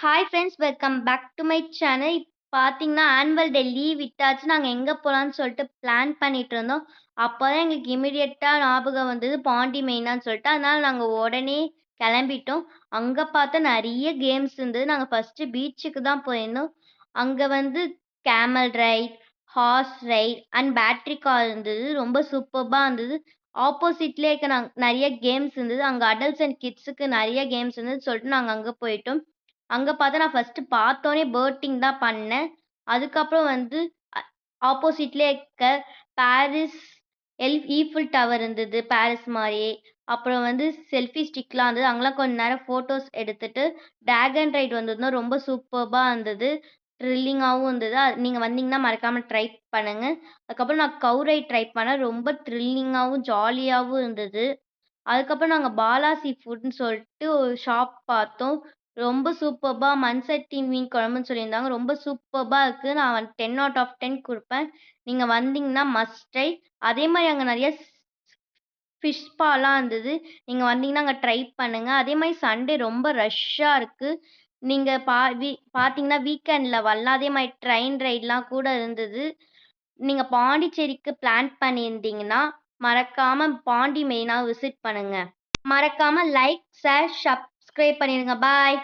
Hi friends welcome back to my channel. பார்த்தீங்கன்னா annual day leave விட்டாச்சு. நாங்க எங்க போலான்னு சொல்லிட்டு பிளான் பண்ணிட்டு இருந்தோம். அப்பதான் எங்களுக்கு இமிடியேட்டா ஞாபகம் வந்தது பாண்டி மெயினான்னு சொல்லிட்டு. அதனால நாங்க உடனே கிளம்பிட்டோம். அங்க பார்த்தா நெறைய கேம்ஸ் இருந்தது. நாங்க ஃபர்ஸ்ட்டு பீச்சுக்கு தான் போயிருந்தோம். அங்க வந்து camel right, horse ride and battery car இருந்தது. ரொம்ப சூப்பர்பா இருந்தது. ஆப்போசிட்லயே இருக்க நெறைய கேம்ஸ் இருந்தது. அங்க அடல்ட்ஸ் அண்ட் கிட்ஸுக்கு நெறைய கேம்ஸ் இருந்ததுன்னு சொல்லிட்டு நாங்க அங்க போயிட்டோம். அங்க பார்த்தா நான் ஃபர்ஸ்ட்டு பார்த்தோனே போட்டிங் தான் பண்ணேன். அதுக்கப்புறம் வந்து அ ஆப்போசிட்லயே இருக்க பாரிஸ் ஈஃபில் டவர் இருந்தது, பாரிஸ் மாரியே. அப்புறம் வந்து செல்ஃபி ஸ்டிக்லாம் இருந்தது. அங்கலாம் கொஞ்ச நேரம் ஃபோட்டோஸ் எடுத்துட்டு, டிராகன் ரைட் வந்திருந்தோம். ரொம்ப சூப்பர்பா இருந்தது. த்ரில்லிங்காவும் இருந்தது. நீங்க வந்தீங்கன்னா மறக்காம ட்ரை பண்ணுங்க. அதுக்கப்புறம் நான் கவ் ரைட் ட்ரை பண்ணேன். ரொம்ப த்ரில்லிங்காவும், ஜாலியாவும் இருந்தது. அதுக்கப்புறம் நாங்க பாலா சீ ஃபுட்ன்னு சொல்ட்டு ஒரு ஷாப் பார்த்தோம். ரொம்ப சூப்பர்பா மண்சட்டி மீன் குழம்புன்னு சொல்லியிருந்தாங்க. ரொம்ப சூப்பர்பா இருக்கு. நான் 10 அவுட் ஆஃப் 10 குடுப்பேன். நீங்க வந்தீங்கன்னா மஸ்ட் ட்ரை. அதே மாரி அங்க நெறைய ஃபிஷ் ஸ்பாலாம் இருந்தது. நீங்க வந்தீங்கன்னா அங்க ட்ரை பண்ணுங்க. அதே மாரி சண்டே ரொம்ப ரஷ்ஷா இருக்கு. நீங்க பார்த்தீங்கன்னா வீக்கெண்ட்ல வரலாம். அதே மாரி ட்ரெயின் ரைட்லாம் கூட இருந்தது. நீங்க பாண்டிச்சேரிக்கு பிளான் பண்ணியிருந்தீங்கன்னா, மறக்காம பாண்டி மெரினா விசிட் பண்ணுங்க. மறக்காம லைக், ஷேர், சப்ஸ்கிரைப் பண்ணிருங்க. பாய்.